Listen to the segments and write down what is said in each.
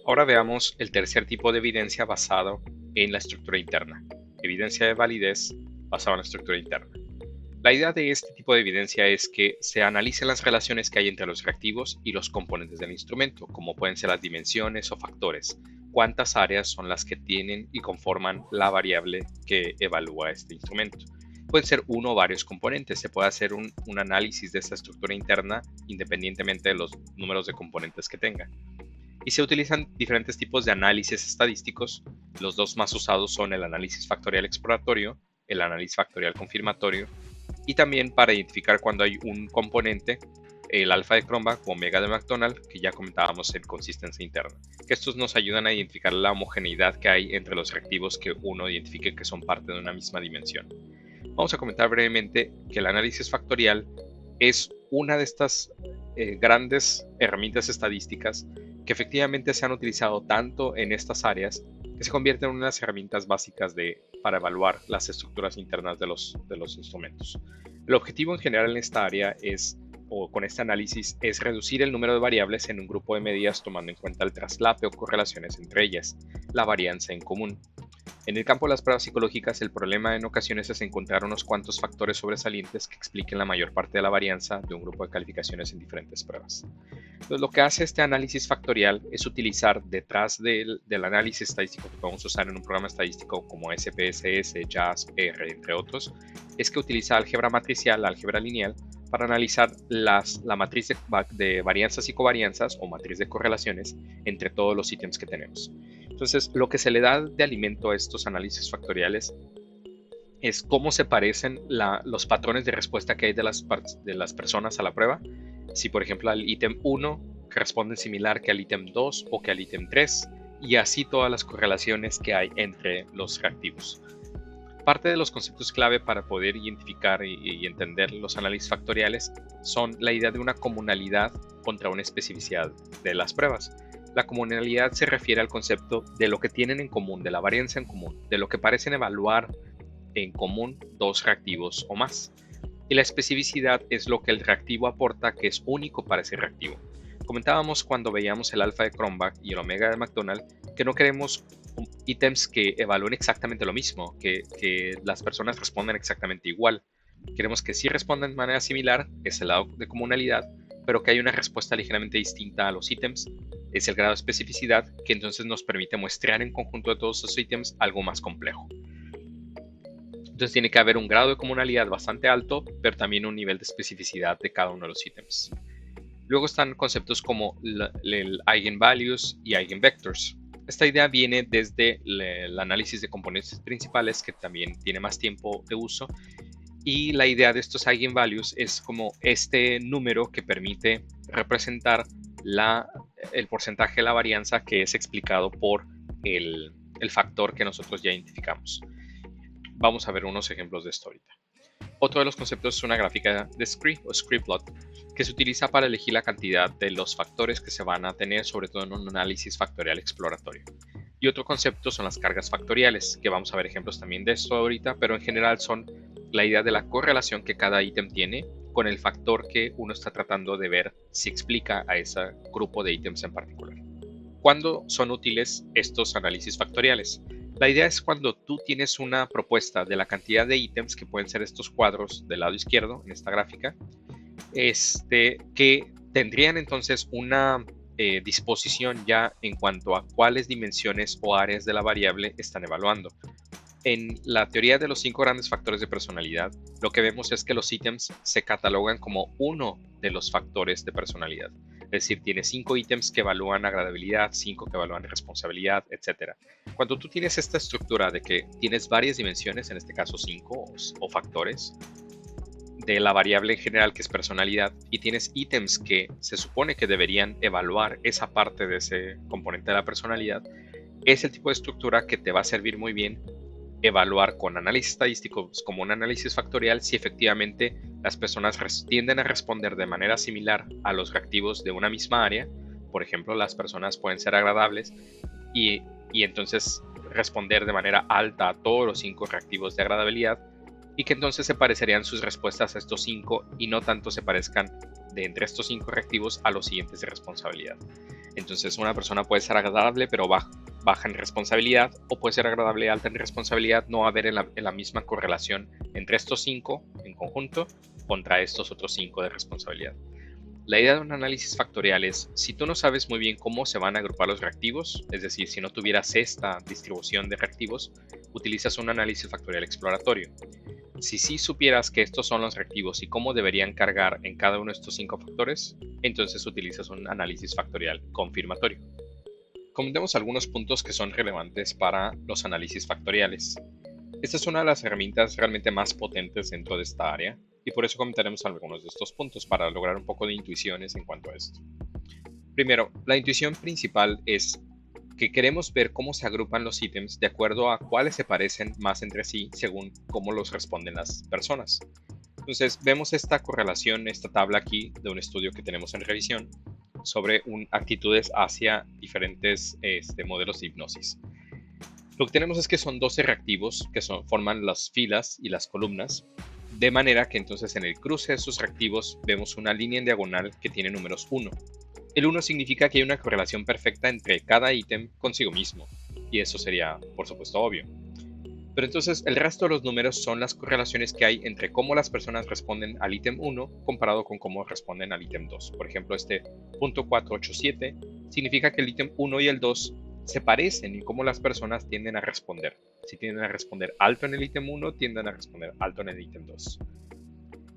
Ahora veamos el tercer tipo de evidencia basado en la estructura interna. Evidencia de validez basada en la estructura interna. La idea de este tipo de evidencia es que se analicen las relaciones que hay entre los reactivos y los componentes del instrumento, como pueden ser las dimensiones o factores. Cuántas áreas son las que tienen y conforman la variable que evalúa este instrumento. Pueden ser uno o varios componentes. Se puede hacer un análisis de esta estructura interna independientemente de los números de componentes que tenga. Y se utilizan diferentes tipos de análisis estadísticos. Los dos más usados son el análisis factorial exploratorio, el análisis factorial confirmatorio, y también para identificar cuando hay un componente, el alfa de Cronbach o omega de McDonald, que ya comentábamos en consistencia interna, que estos nos ayudan a identificar la homogeneidad que hay entre los reactivos que uno identifique que son parte de una misma dimensión. Vamos a comentar brevemente que el análisis factorial es una de estas grandes herramientas estadísticas que efectivamente se han utilizado tanto en estas áreas que se convierten en unas herramientas básicas para evaluar las estructuras internas de los instrumentos. El objetivo en general en esta área con este análisis es reducir el número de variables en un grupo de medidas tomando en cuenta el traslape o correlaciones entre ellas, la varianza en común. En el campo de las pruebas psicológicas, el problema en ocasiones es encontrar unos cuantos factores sobresalientes que expliquen la mayor parte de la varianza de un grupo de calificaciones en diferentes pruebas. Entonces, lo que hace este análisis factorial es utilizar detrás del análisis estadístico que podemos usar en un programa estadístico como SPSS, JASP, R, entre otros, es que utiliza álgebra matricial, álgebra lineal, para analizar la matriz de varianzas y covarianzas o matriz de correlaciones entre todos los ítems que tenemos. Entonces, lo que se le da de alimento a estos análisis factoriales es cómo se parecen los patrones de respuesta que hay de las personas a la prueba. Si, por ejemplo, al ítem 1 responden similar que al ítem 2 o que al ítem 3, y así todas las correlaciones que hay entre los reactivos. Parte de los conceptos clave para poder identificar y entender los análisis factoriales son la idea de una comunalidad contra una especificidad de las pruebas. La comunalidad se refiere al concepto de lo que tienen en común, de la varianza en común, de lo que parecen evaluar en común dos reactivos o más. Y la especificidad es lo que el reactivo aporta que es único para ese reactivo. Comentábamos cuando veíamos el alfa de Cronbach y el omega de McDonald que no queremos ítems que evalúen exactamente lo mismo, que las personas respondan exactamente igual. Queremos que sí respondan de manera similar, es el lado de comunalidad, pero que haya una respuesta ligeramente distinta a los ítems, es el grado de especificidad, que entonces nos permite muestrear en conjunto de todos esos ítems algo más complejo. Entonces tiene que haber un grado de comunalidad bastante alto, pero también un nivel de especificidad de cada uno de los ítems. Luego están conceptos como el eigenvalues y eigenvectors. Esta idea viene desde el análisis de componentes principales, que también tiene más tiempo de uso, y la idea de estos eigenvalues es como este número que permite representar el porcentaje de la varianza que es explicado por el factor que nosotros ya identificamos. Vamos a ver unos ejemplos de esto ahorita. Otro de los conceptos es una gráfica de Scree o Scree-plot, que se utiliza para elegir la cantidad de los factores que se van a tener, sobre todo en un análisis factorial exploratorio. Y otro concepto son las cargas factoriales, que vamos a ver ejemplos también de esto ahorita, pero en general son la idea de la correlación que cada ítem tiene con el factor que uno está tratando de ver si explica a ese grupo de ítems en particular. ¿Cuándo son útiles estos análisis factoriales? La idea es cuando tú tienes una propuesta de la cantidad de ítems, que pueden ser estos cuadros del lado izquierdo en esta gráfica, que tendrían entonces una disposición ya en cuanto a cuáles dimensiones o áreas de la variable están evaluando. En la teoría de los 5 grandes factores de personalidad, lo que vemos es que los ítems se catalogan como uno de los factores de personalidad. Es decir, tiene 5 ítems que evalúan agradabilidad, 5 que evalúan responsabilidad, etc. Cuando tú tienes esta estructura de que tienes varias dimensiones, en este caso 5 o factores, de la variable en general que es personalidad, y tienes ítems que se supone que deberían evaluar esa parte de ese componente de la personalidad, es el tipo de estructura que te va a servir muy bien evaluar con análisis estadísticos como un análisis factorial si efectivamente las personas tienden a responder de manera similar a los reactivos de una misma área. Por ejemplo, las personas pueden ser agradables y entonces responder de manera alta a todos los 5 reactivos de agradabilidad, y que entonces se parecerían sus respuestas a estos 5 y no tanto se parezcan de entre estos 5 reactivos a los siguientes de responsabilidad. Entonces una persona puede ser agradable pero baja en responsabilidad, o puede ser agradable y alta en responsabilidad, no va a haber en la misma correlación entre estos 5 en conjunto contra estos otros 5 de responsabilidad. La idea de un análisis factorial es, si tú no sabes muy bien cómo se van a agrupar los reactivos, es decir, si no tuvieras esta distribución de reactivos, utilizas un análisis factorial exploratorio. Si sí supieras que estos son los reactivos y cómo deberían cargar en cada uno de estos 5 factores, entonces utilizas un análisis factorial confirmatorio. Comentemos algunos puntos que son relevantes para los análisis factoriales. Esta es una de las herramientas realmente más potentes dentro de esta área, y por eso comentaremos algunos de estos puntos para lograr un poco de intuiciones en cuanto a esto. Primero, la intuición principal es que queremos ver cómo se agrupan los ítems de acuerdo a cuáles se parecen más entre sí según cómo los responden las personas. Entonces vemos esta correlación, esta tabla aquí de un estudio que tenemos en revisión sobre actitudes hacia diferentes modelos de hipnosis. Lo que tenemos es que son 12 reactivos que forman las filas y las columnas, de manera que entonces en el cruce de esos reactivos vemos una línea en diagonal que tiene números 1. El 1 significa que hay una correlación perfecta entre cada ítem consigo mismo, y eso sería, por supuesto, obvio. Pero entonces el resto de los números son las correlaciones que hay entre cómo las personas responden al ítem 1 comparado con cómo responden al ítem 2. Por ejemplo, este .487 significa que el ítem 1 y el 2 se parecen en cómo las personas tienden a responder. Si tienden a responder alto en el ítem 1, tienden a responder alto en el ítem 2.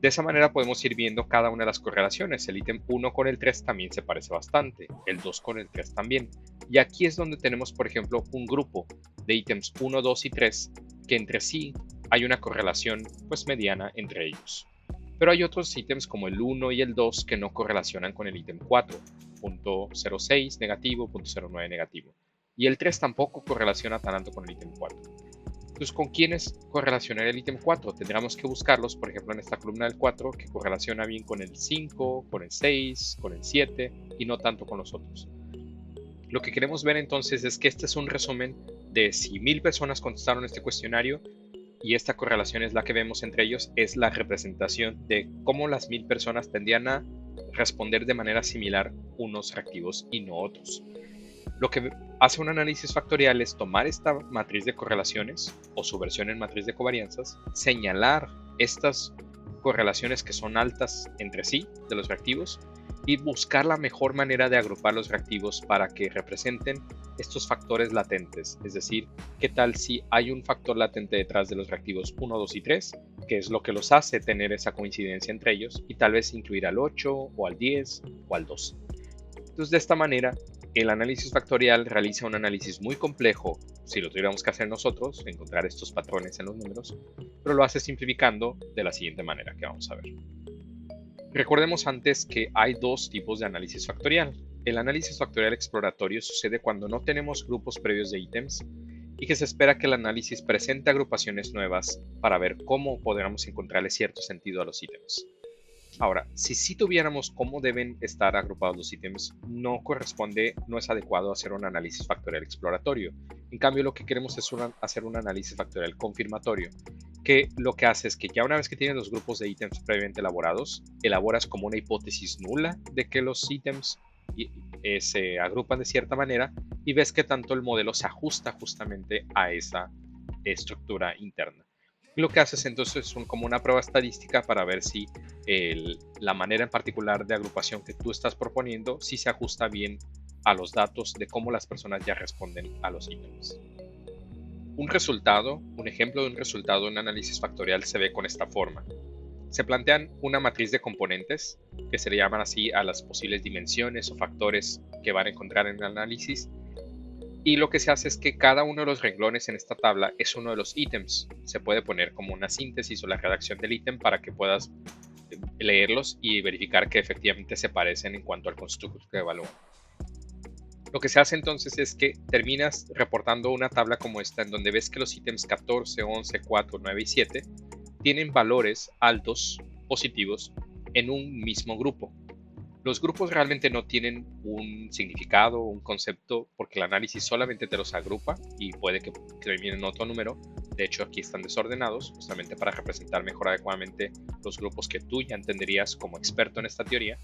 De esa manera podemos ir viendo cada una de las correlaciones. El ítem 1 con el 3 también se parece bastante, el 2 con el 3 también. Y aquí es donde tenemos, por ejemplo, un grupo de ítems 1, 2 y 3 que entre sí hay una correlación pues mediana entre ellos. Pero hay otros ítems como el 1 y el 2 que no correlacionan con el ítem 4, .06 negativo, .09 negativo. Y el 3 tampoco correlaciona tan alto con el ítem 4. Entonces, ¿con quiénes correlacionar el ítem 4? Tendríamos que buscarlos, por ejemplo, en esta columna del 4, que correlaciona bien con el 5, con el 6, con el 7 y no tanto con los otros. Lo que queremos ver entonces es que este es un resumen de si 1000 personas contestaron este cuestionario y esta correlación es la que vemos entre ellos, es la representación de cómo las 1000 personas tendían a responder de manera similar unos reactivos y no otros. Lo que hace un análisis factorial es tomar esta matriz de correlaciones o su versión en matriz de covarianzas, señalar estas correlaciones que son altas entre sí de los reactivos y buscar la mejor manera de agrupar los reactivos para que representen estos factores latentes. Es decir, qué tal si hay un factor latente detrás de los reactivos 1, 2 y 3, que es lo que los hace tener esa coincidencia entre ellos, y tal vez incluir al 8 o al 10 o al 12. Entonces, de esta manera, el análisis factorial realiza un análisis muy complejo, si lo tuviéramos que hacer nosotros, encontrar estos patrones en los números, pero lo hace simplificando de la siguiente manera que vamos a ver. Recordemos antes que hay dos tipos de análisis factorial. El análisis factorial exploratorio sucede cuando no tenemos grupos previos de ítems y que se espera que el análisis presente agrupaciones nuevas para ver cómo podríamos encontrarle cierto sentido a los ítems. Ahora, si sí tuviéramos cómo deben estar agrupados los ítems, no es adecuado hacer un análisis factorial exploratorio. En cambio, lo que queremos es hacer un análisis factorial confirmatorio, que lo que hace es que ya una vez que tienes los grupos de ítems previamente elaborados, elaboras como una hipótesis nula de que los ítems se agrupan de cierta manera y ves que tanto el modelo se ajusta justamente a esa estructura interna. Lo que haces entonces es como una prueba estadística para ver si la manera en particular de agrupación que tú estás proponiendo si se ajusta bien a los datos de cómo las personas ya responden a los ítems. Un ejemplo de un resultado de un análisis factorial se ve con esta forma. Se plantean una matriz de componentes, que se le llaman así a las posibles dimensiones o factores que van a encontrar en el análisis, y lo que se hace es que cada uno de los renglones en esta tabla es uno de los ítems. Se puede poner como una síntesis o la redacción del ítem para que puedas leerlos y verificar que efectivamente se parecen en cuanto al constructo que evalúan. Lo que se hace entonces es que terminas reportando una tabla como esta en donde ves que los ítems 14, 11, 4, 9 y 7 tienen valores altos, positivos, en un mismo grupo. Los grupos realmente no tienen un significado, un concepto, porque el análisis solamente te los agrupa y puede que termine en otro número, De hecho, aquí están desordenados, justamente para representar mejor adecuadamente los grupos que tú ya entenderías como experto en esta teoría.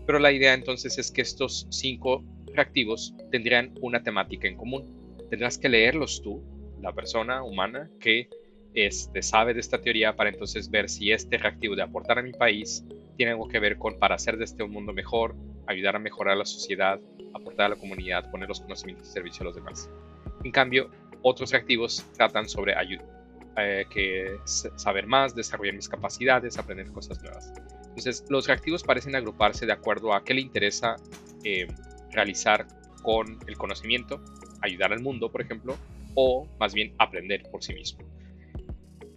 Pero la idea entonces es que estos 5 reactivos tendrían una temática en común. Tendrás que leerlos tú, la persona humana que sabe de esta teoría, para entonces ver si este reactivo de aportar a mi país tiene algo que ver con para hacer de este un mundo mejor, ayudar a mejorar la sociedad, aportar a la comunidad, poner los conocimientos y servicio a los demás. En cambio, otros reactivos tratan sobre saber más, desarrollar mis capacidades, aprender cosas nuevas. Entonces, los reactivos parecen agruparse de acuerdo a qué le interesa realizar con el conocimiento, ayudar al mundo, por ejemplo, o más bien aprender por sí mismo.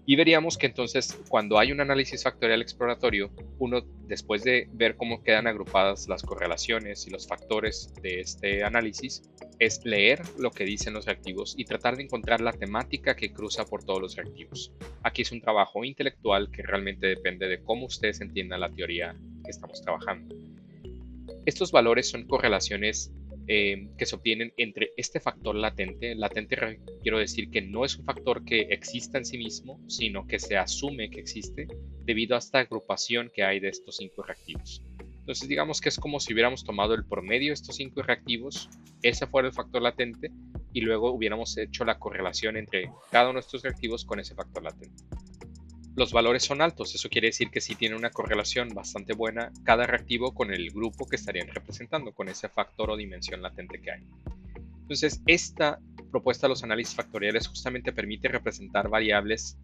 Y veríamos que entonces, cuando hay un análisis factorial exploratorio, uno, después de ver cómo quedan agrupadas las correlaciones y los factores de este análisis, es leer lo que dicen los reactivos y tratar de encontrar la temática que cruza por todos los reactivos. Aquí es un trabajo intelectual que realmente depende de cómo ustedes entiendan la teoría que estamos trabajando. Estos valores son correlaciones que se obtienen entre este factor latente. Latente quiero decir que no es un factor que exista en sí mismo, sino que se asume que existe debido a esta agrupación que hay de estos 5 reactivos. Entonces digamos que es como si hubiéramos tomado el promedio de estos 5 reactivos, ese fuera el factor latente, y luego hubiéramos hecho la correlación entre cada uno de estos reactivos con ese factor latente. Los valores son altos, eso quiere decir que sí tiene una correlación bastante buena cada reactivo con el grupo que estarían representando, con ese factor o dimensión latente que hay. Entonces, esta propuesta de los análisis factoriales justamente permite representar variables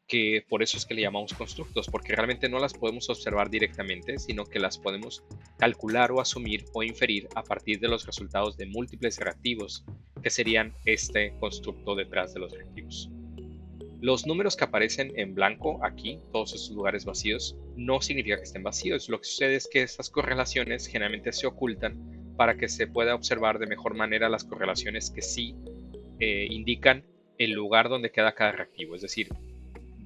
que por eso es que le llamamos constructos, porque realmente no las podemos observar directamente, sino que las podemos calcular o asumir o inferir a partir de los resultados de múltiples reactivos, que serían este constructo detrás de los reactivos. Los números que aparecen en blanco aquí, todos estos lugares vacíos, no significa que estén vacíos. Lo que sucede es que estas correlaciones generalmente se ocultan para que se pueda observar de mejor manera las correlaciones que sí indican el lugar donde queda cada reactivo. Es decir,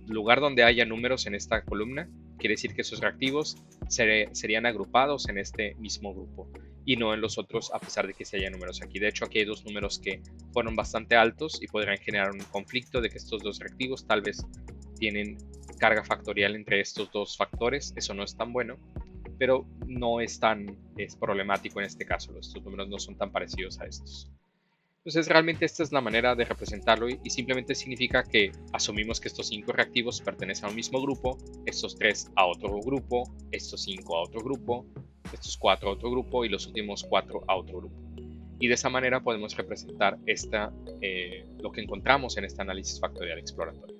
lugar donde haya números en esta columna, quiere decir que esos reactivos serían agrupados en este mismo grupo y no en los otros, a pesar de que sí haya números aquí. De hecho, aquí hay 2 números que fueron bastante altos y podrían generar un conflicto de que estos 2 reactivos tal vez tienen carga factorial entre estos 2 factores. Eso no es tan bueno, pero no es problemático en este caso. Estos números no son tan parecidos a estos. Entonces realmente esta es la manera de representarlo y simplemente significa que asumimos que estos 5 reactivos pertenecen a un mismo grupo, estos 3 a otro grupo, estos 5 a otro grupo, estos 4 a otro grupo y los últimos 4 a otro grupo. Y de esa manera podemos representar lo que encontramos en este análisis factorial exploratorio.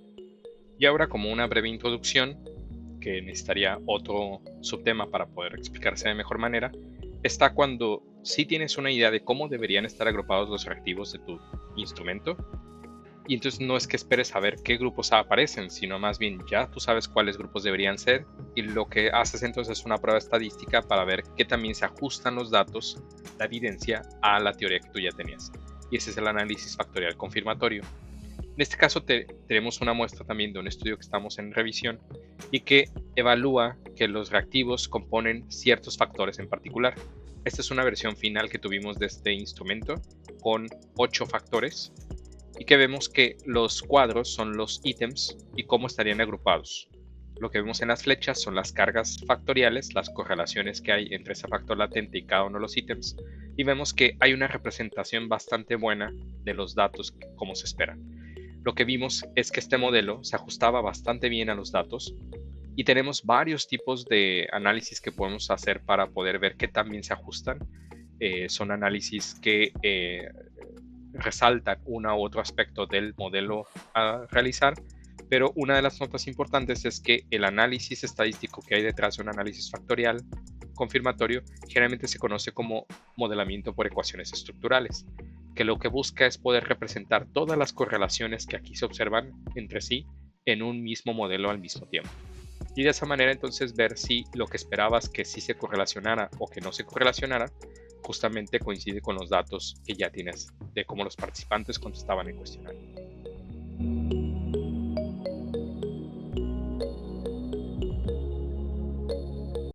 Y ahora, como una breve introducción, que necesitaría otro subtema para poder explicarse de mejor manera, está cuando sí tienes una idea de cómo deberían estar agrupados los reactivos de tu instrumento, y entonces no es que esperes a ver qué grupos aparecen, sino más bien ya tú sabes cuáles grupos deberían ser, y lo que haces entonces es una prueba estadística para ver qué también se ajustan los datos, la evidencia, a la teoría que tú ya tenías. Y ese es el análisis factorial confirmatorio. En este caso tenemos una muestra también de un estudio que estamos en revisión y que evalúa que los reactivos componen ciertos factores en particular. Esta es una versión final que tuvimos de este instrumento con 8 factores y que vemos que los cuadros son los ítems y cómo estarían agrupados. Lo que vemos en las flechas son las cargas factoriales, las correlaciones que hay entre ese factor latente y cada uno de los ítems, y vemos que hay una representación bastante buena de los datos como se espera. Lo que vimos es que este modelo se ajustaba bastante bien a los datos y tenemos varios tipos de análisis que podemos hacer para poder ver qué también se ajustan. Son análisis que resaltan uno u otro aspecto del modelo a realizar, pero una de las notas importantes es que el análisis estadístico que hay detrás de un análisis factorial confirmatorio generalmente se conoce como modelamiento por ecuaciones estructurales, que lo que busca es poder representar todas las correlaciones que aquí se observan entre sí en un mismo modelo al mismo tiempo. Y de esa manera entonces ver si lo que esperabas que sí se correlacionara o que no se correlacionara justamente coincide con los datos que ya tienes de cómo los participantes contestaban el cuestionario.